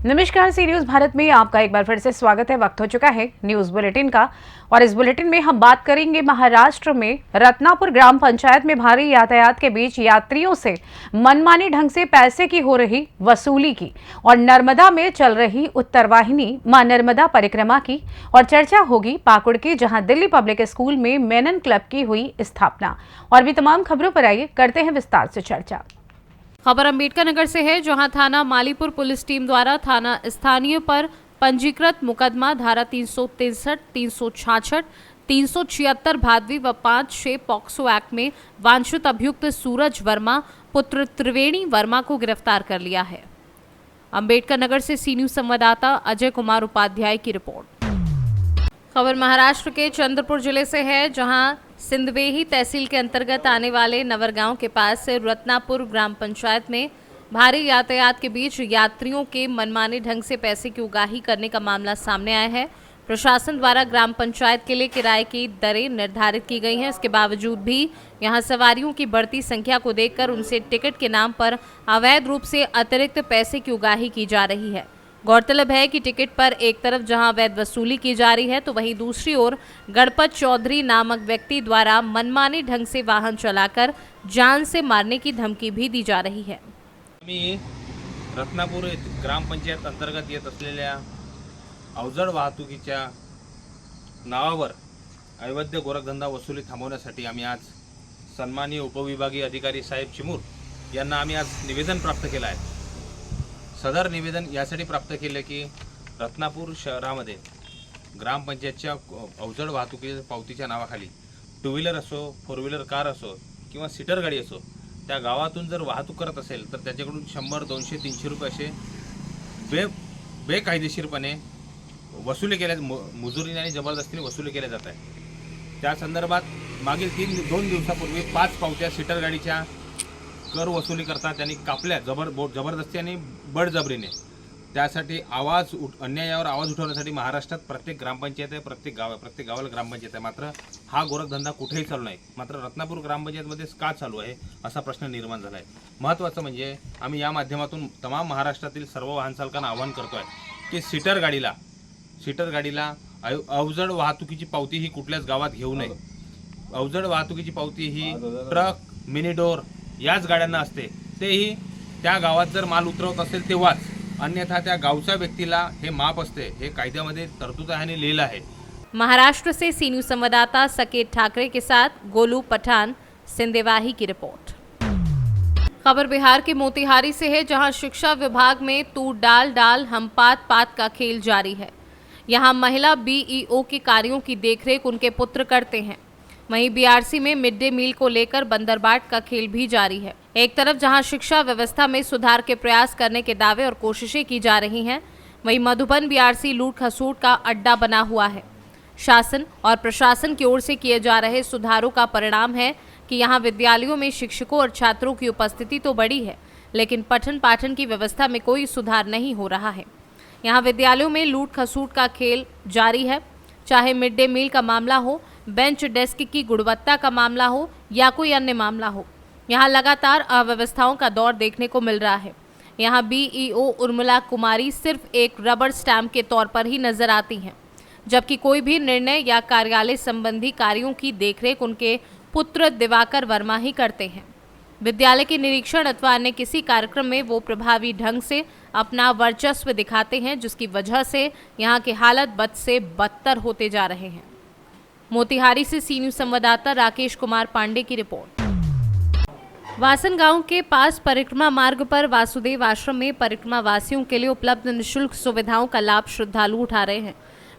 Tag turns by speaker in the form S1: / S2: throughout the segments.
S1: नमस्कार, सी न्यूज भारत में आपका एक बार फिर से स्वागत है। वक्त हो चुका है न्यूज बुलेटिन का और इस बुलेटिन में हम बात करेंगे महाराष्ट्र में रत्नापुर ग्राम पंचायत में भारी यातायात के बीच यात्रियों से मनमानी ढंग से पैसे की हो रही वसूली की और नर्मदा में चल रही उत्तरवाहिनी मां नर्मदा परिक्रमा की और चर्चा होगी पाकुड़ की, जहां दिल्ली पब्लिक स्कूल में मेनन क्लब की हुई स्थापना। और भी तमाम खबरों पर आइए करते हैं विस्तार से चर्चा।
S2: खबर अम्बेडकर नगर से है, जहां थाना मालीपुर पुलिस टीम द्वारा थाना स्थानीय पर पंजीकृत मुकदमा धारा 363, 366, 376 भादवी व 5-6 पॉक्सो एक्ट में वांछित अभियुक्त सूरज वर्मा पुत्र त्रिवेणी वर्मा को गिरफ्तार कर लिया है। अम्बेडकर नगर से सी न्यूज संवाददाता अजय कुमार उपाध्याय की रिपोर्ट। खबर महाराष्ट्र के चंद्रपुर जिले से है, जहां सिंदवेही तहसील के अंतर्गत आने वाले नवरगांव के पास रत्नापुर ग्राम पंचायत में भारी यातायात के बीच यात्रियों के मनमाने ढंग से पैसे की उगाही करने का मामला सामने आया है। प्रशासन द्वारा ग्राम पंचायत के लिए किराए की दरें निर्धारित की गई हैं। इसके बावजूद भी यहां सवारियों की बढ़ती संख्या को देखकर उनसे टिकट के नाम पर अवैध रूप से अतिरिक्त पैसे की उगाही की जा रही है। गौरतलब है कि टिकट पर एक तरफ जहां अवैध वसूली की जा रही है, तो वहीं दूसरी ओर गणपत चौधरी नामक व्यक्ति द्वारा मनमानी ढंग से वाहन चलाकर जान से मारने की धमकी भी दी जा रही है।
S3: आम्ही रत्नापूर ग्रामपंचायत अंतर्गत येत असलेल्या अवजड वाहतुकीच्या नावावर अवैध गोरखधंदा वसुली थांबवण्यासाठी आम्ही आज सन्माननीय उपविभागीय अधिकारी साहेब चिमूर यांना आम्ही आज निवेदन प्राप्त केलं आहे। सदर निवेदन यासाठी प्राप्त केले की रत्नापूर शहरामध्ये ग्रामपंचायतच्या अवजड वाहतुकीच्या पावतीच्या नावाखाली टू व्हीलर असो, फोर व्हीलर कार असो किंवा सीटर गाडी असो, त्या गावातून जर वाहतूक करत असेल तर त्याच्याकडून 100, 200, 300 रुपये असे बेकायदेशीरपणे वसुली केल्या, मुजुरीने आणि जबरदस्तीने वसुली केल्या जात आहे। त्या संदर्भात मागील 2 दिवसापूर्वी 5 पावत्या सीटर गाडीच्या कर वसुली करता त्यांनी कापल्या जबरदस्ती आणि बळजबरीने। त्यासाठी अन्यायावर आवाज उठवण्यासाठी महाराष्ट्रात प्रत्येक ग्रामपंचायत आहे, प्रत्येक गावाला ग्रामपंचायत आहे, मात्र हा गोरखधंदा कुठेही चालू नाही। मात्र रत्नापूर ग्रामपंचायतमध्येच का चालू आहे असा प्रश्न निर्माण झाला आहे। महत्त्वाचं म्हणजे आम्ही या माध्यमातून तमाम महाराष्ट्रातील सर्व वाहन चालकांना आवाहन करतोय की सीटर गाडीला अवजड वाहतुकीची पावती ही कुठल्याच गावात घेऊ नये। अवजड वाहतुकीची पावती ही ट्रक, मिनी डोर याच गाड्यांना असते, तेही त्या गावात जर माल उतरवत असेल तेव्हाच, अन्यथा त्या गावच्या व्यक्तीला हे माफ असते। हे कायद्यामध्ये तरतूद आहे आणि लिहिलं आहे।
S2: महाराष्ट्र से सी न्यूज संवाददाता सकेत ठाकरे के साथ गोलू पठान, सिंदेवाही की रिपोर्ट। खबर बिहार के मोतिहारी से है, जहां शिक्षा विभाग में तू डाल हम पात का खेल जारी है। यहां महिला बीईओ के कार्यों की देखरेख उनके पुत्र करते हैं। वहीं बीआरसी में मिड डे मील को लेकर बंदरबाट का खेल भी जारी है। एक तरफ जहां शिक्षा व्यवस्था में सुधार के प्रयास करने के दावे और कोशिशें की जा रही हैं, वहीं मधुबन बीआरसी लूट खसूट का अड्डा बना हुआ है। शासन और प्रशासन की ओर से किए जा रहे सुधारों का परिणाम है कि यहां विद्यालयों में शिक्षकों और छात्रों की उपस्थिति तो बढ़ी है, लेकिन पठन पाठन की व्यवस्था में कोई सुधार नहीं हो रहा है। यहाँ विद्यालयों में लूट खसूट का खेल जारी है, चाहे मिड डे मील का मामला हो, बेंच डेस्क की गुणवत्ता का मामला हो या कोई अन्य मामला हो। यहाँ लगातार अव्यवस्थाओं का दौर देखने को मिल रहा है। यहाँ बीईओ उर्मिला कुमारी सिर्फ एक रबर स्टैम्प के तौर पर ही नजर आती हैं, जबकि कोई भी निर्णय या कार्यालय संबंधी कार्यों की देखरेख उनके पुत्र दिवाकर वर्मा ही करते हैं। विद्यालय के निरीक्षण अथवा अन्य किसी कार्यक्रम में वो प्रभावी ढंग से अपना वर्चस्व दिखाते हैं, जिसकी वजह से यहाँ के हालत बद से बदतर होते जा रहे हैं। मोतिहारी से सी न्यूज संवाददाता राकेश कुमार पांडे की रिपोर्ट। वासन गांव के पास परिक्रमा मार्ग पर वासुदेव आश्रम में परिक्रमा वासियों के लिए उपलब्ध निःशुल्क सुविधाओं का लाभ श्रद्धालु उठा रहे हैं।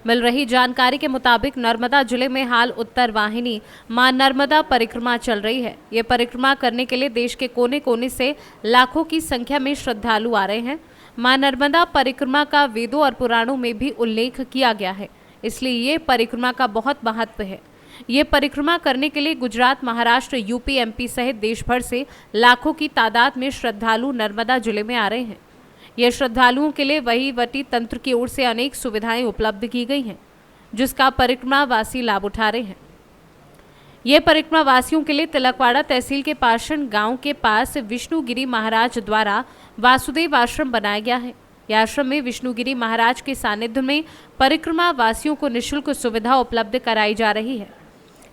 S2: मिल रही जानकारी के मुताबिक नर्मदा जिले में हाल उत्तर वाहिनी मां नर्मदा परिक्रमा चल रही है। ये परिक्रमा करने के लिए देश के कोने कोने से लाखों की संख्या में श्रद्धालु आ रहे हैं। मां नर्मदा परिक्रमा का वेदों और पुराणों में भी उल्लेख किया गया है, इसलिए ये परिक्रमा का बहुत महत्व है। ये परिक्रमा करने के लिए गुजरात, महाराष्ट्र, यूपी, एमपी सहित देश भर से लाखों की तादाद में श्रद्धालु नर्मदा जिले में आ रहे हैं। ये श्रद्धालुओं के लिए वहीवटी तंत्र की ओर से अनेक सुविधाएं उपलब्ध की गई हैं, जिसका परिक्रमा वासी लाभ उठा रहे हैं। ये परिक्रमा वासियों के लिए तिलकवाड़ा तहसील के पाषण गांव के पास विष्णुगिरी महाराज द्वारा वासुदेव आश्रम बनाया गया है। यह आश्रम में विष्णुगिरी महाराज के सानिध्य में परिक्रमा वासियों को निःशुल्क सुविधा उपलब्ध कराई जा रही है।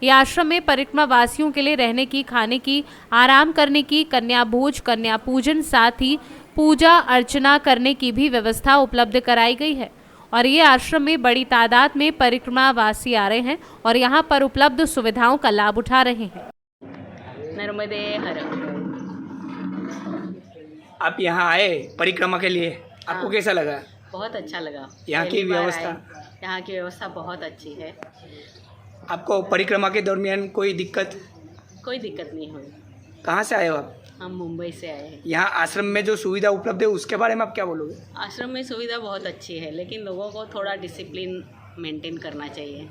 S2: यह आश्रम में परिक्रमा वासियों के लिए रहने की, खाने की, आराम करने की, कन्या भोज, कन्या पूजन, साथ ही पूजा अर्चना करने की भी व्यवस्था उपलब्ध कराई गई है। और ये आश्रम में बड़ी तादाद में परिक्रमा वासी आ रहे हैं और यहाँ पर उपलब्ध सुविधाओं का लाभ उठा रहे हैं।
S4: नर्मदे हर।
S5: आप यहाँ आए परिक्रमा के लिए, आपको कैसा लगा?
S4: बहुत अच्छा लगा।
S5: यहाँ की
S4: पहली बार
S5: व्यवस्था?
S4: आए। यहाँ की व्यवस्था बहुत अच्छी है।
S5: आपको परिक्रमा के दरमियान कोई दिक्कत?
S4: कोई दिक्कत नहीं हुई।
S5: कहाँ से आए हो आप?
S4: हम मुंबई से आए हैं।
S5: यहाँ आश्रम में जो सुविधा उपलब्ध है उसके बारे में आप क्या बोलोगे?
S4: आश्रम में सुविधा बहुत अच्छी है, लेकिन लोगों को थोड़ा डिसिप्लिन मेंटेन करना चाहिए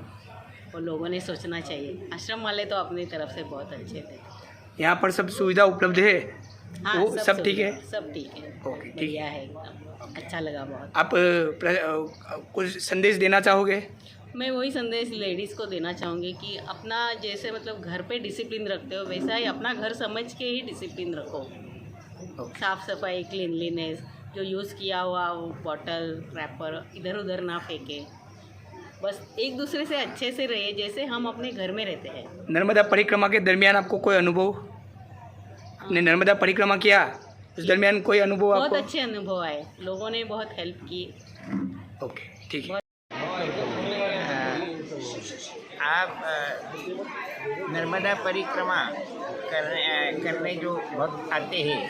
S4: और लोगों ने सोचना चाहिए। आश्रम वाले तो अपनी तरफ से बहुत अच्छे थे।
S5: यहाँ पर सब सुविधा उपलब्ध है?
S4: हाँ,
S5: वो सब ठीक है?
S4: सब ठीक है।
S5: ओके, ठीक
S4: बढ़िया है एकदम। अच्छा लगा बहुत।
S5: आप कुछ संदेश देना चाहोगे?
S4: मैं वही संदेश लेडीज़ को देना चाहूँगी कि अपना जैसे मतलब घर पे डिसिप्लिन रखते हो वैसा ही अपना घर समझ के ही डिसिप्लिन रखो। साफ़ सफाई, क्लीनलीनेस, जो यूज़ किया हुआ वो बॉटल, रैपर इधर उधर ना फेंके। बस एक दूसरे से अच्छे से रहिए जैसे हम अपने घर में रहते हैं।
S5: नर्मदा परिक्रमा के दरमियान आपको कोई अनुभव? आपने नर्मदा परिक्रमा किया उस दरमियान कोई अनुभव आपको?
S4: बहुत अच्छे अनुभव आए, लोगों ने बहुत हेल्प की।
S5: ओके, ठीक है।
S6: आप नर्मदा परिक्रमा करने जो भक्त आते हैं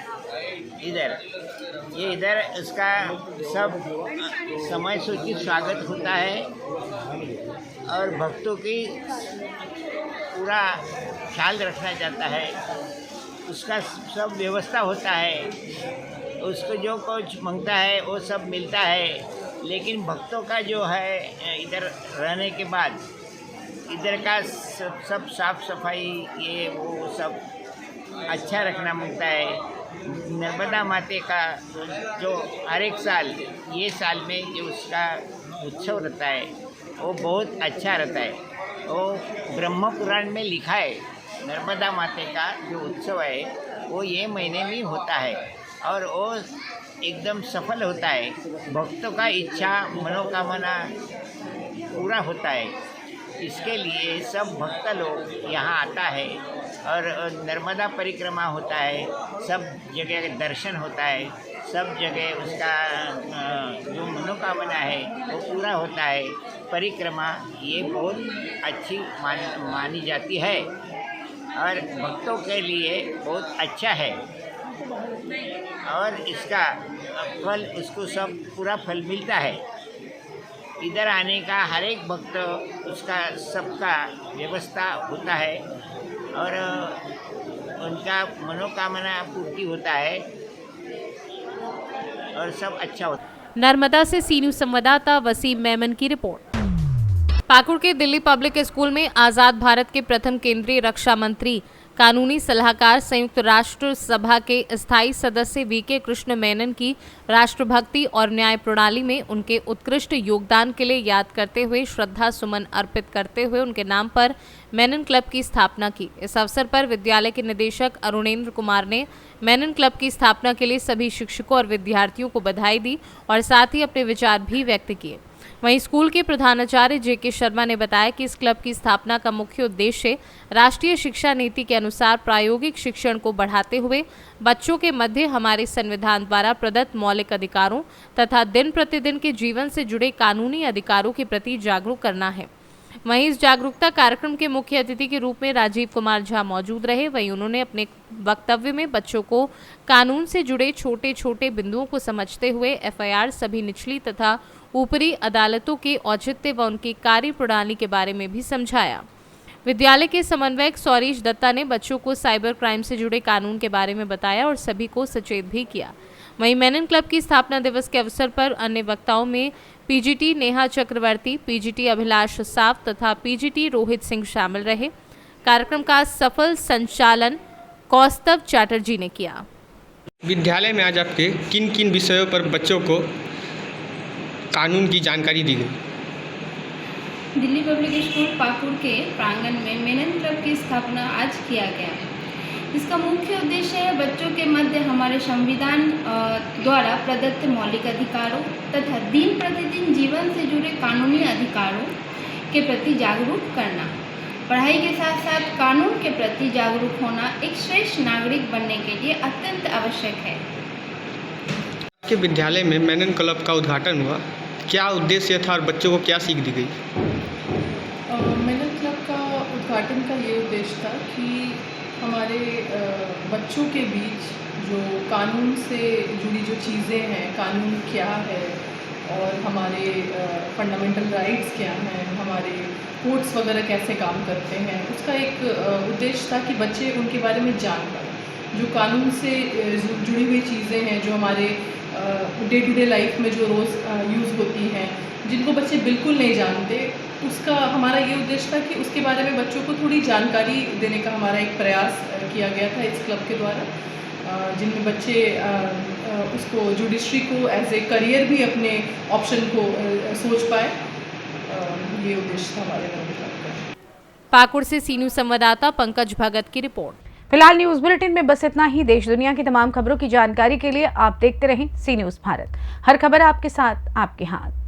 S6: इधर उसका सब समय सूचित स्वागत होता है और भक्तों की पूरा ख्याल रखा जाता है। उसका सब व्यवस्था होता है, उसको जो कुछ मांगता है वो सब मिलता है। लेकिन भक्तों का जो है इधर रहने के बाद इधर का सब साफ सफाई ये वो सब अच्छा रखना मांगता है। नर्मदा माते का जो हर एक साल ये साल में जो उसका उत्सव रहता है वो बहुत अच्छा रहता है। वो ब्रह्म पुराण में लिखा है नर्मदा माते का जो उत्सव है वो ये महीने में होता है और वो एकदम सफल होता है। भक्तों का इच्छा मनोकामना पूरा होता है। इसके लिए सब भक्त लोग यहाँ आता है और नर्मदा परिक्रमा होता है। सब जगह दर्शन होता है, सब जगह उसका जो मनोकामना है वो पूरा होता है। परिक्रमा ये बहुत अच्छी मानी जाती है और भक्तों के लिए बहुत अच्छा है और इसका फल उसको सब पूरा फल मिलता है। इधर आने का हर एक भक्त उसका सबका व्यवस्था होता है और उनका मनोकामना पूर्ति होता है और सब अच्छा होता है।
S2: नर्मदा से सी न्यूज़ संवाददाता वसीम मेमन की रिपोर्ट। पाकुड़ के दिल्ली पब्लिक स्कूल में आज़ाद भारत के प्रथम केंद्रीय रक्षा मंत्री, कानूनी सलाहकार, संयुक्त राष्ट्र सभा के स्थायी सदस्य वीके कृष्ण मेनन की राष्ट्रभक्ति और न्याय प्रणाली में उनके उत्कृष्ट योगदान के लिए याद करते हुए श्रद्धा सुमन अर्पित करते हुए उनके नाम पर मेनन क्लब की स्थापना की। इस अवसर पर विद्यालय के निदेशक अरुणेंद्र कुमार ने मेनन क्लब की स्थापना के लिए सभी शिक्षकों और विद्यार्थियों को बधाई दी और साथ ही अपने विचार भी व्यक्त किए। वहीं स्कूल के प्रधानाचार्य जेके शर्मा ने बताया कि इस क्लब की स्थापना का मुख्य उद्देश्य राष्ट्रीय शिक्षा नीति के अनुसार प्रायोगिक शिक्षण को बढ़ाते हुए बच्चों के मध्य हमारे संविधान द्वारा प्रदत्त मौलिक अधिकारों तथा दिन प्रतिदिन के जीवन से जुड़े कानूनी अधिकारों के प्रति जागरूक करना है। वहीं इस जागरूकता कार्यक्रम के मुख्य अतिथि के रूप में राजीव कुमार झा मौजूद रहे। वहीं उन्होंने अपने वक्तव्य में बच्चों को कानून से जुड़े छोटे छोटे बिंदुओं को समझते हुए एफआईआर, सभी निचली तथा ऊपरी अदालतों के औचित्य व उनकी कार्य प्रणाली के बारे में भी समझाया। विद्यालय के समन्वयक सौरीश दत्ता ने बच्चों को साइबर क्राइम से जुड़े कानून के बारे में बताया और सभी को सचेत भी किया। वहीं मेनन क्लब की स्थापना दिवस के अवसर पर अन्य वक्ताओं में पीजीटी नेहा चक्रवर्ती, पीजीटी अभिलाष साफ तथा पीजीटी रोहित सिंह शामिल रहे। कार्यक्रम का सफल संचालन कौस्तव चैटर्जी ने किया।
S7: विद्यालय में आज आपके किन किन विषयों पर बच्चों को कानून की जानकारी दी गई?
S8: दिल्ली पब्लिक स्कूल पाकुड़ के प्रांगण में मेनन क्लब की स्थापना आज किया गया। इसका मुख्य उद्देश्य है बच्चों के मध्य हमारे संविधान द्वारा प्रदत्त मौलिक अधिकारों तथा दिन प्रतिदिन जीवन से जुड़े कानूनी अधिकारों के प्रति जागरूक करना। पढ़ाई के साथ साथ कानून के प्रति जागरूक होना एक श्रेष्ठ नागरिक बनने के लिए अत्यंत आवश्यक है।
S7: आपके विद्यालय में मेनन क्लब का उद्घाटन हुआ, क्या उद्देश्य था और बच्चों को क्या सीख दी गई?
S9: मेनन क्लब का उद्घाटन का ये उद्देश्य था कि हमारे बच्चों के बीच जो कानून से जुड़ी जो चीज़ें हैं, कानून क्या है और हमारे फंडामेंटल राइट्स क्या हैं, हमारे कोर्ट्स वगैरह कैसे काम करते हैं, उसका एक उद्देश्य था कि बच्चे उनके बारे में जान पाएँ। जो कानून से जुड़ी हुई चीज़ें हैं, जो हमारे डे टू डे लाइफ में जो रोज़ यूज़ होती हैं, जिनको बच्चे बिल्कुल नहीं जानते, उसका हमारा ये उद्देश्य था कि उसके बारे में बच्चों को थोड़ी जानकारी देने का हमारा एक प्रयास किया गया था इस क्लब के द्वारा, जिनमें बच्चे उसको जुडिशरी को एज ए करियर भी अपने ऑप्शन को सोच पाए। ये उद्देश्य था हमारे क्लब का।
S2: पाकुड़ से सी न्यूज़ संवाददाता पंकज भगत की रिपोर्ट।
S1: फिलहाल न्यूज बुलेटिन में बस इतना ही। देश दुनिया की तमाम खबरों की जानकारी के लिए आप देखते रहें सी न्यूज़ भारत। हर खबर आपके साथ, आपके हाथ।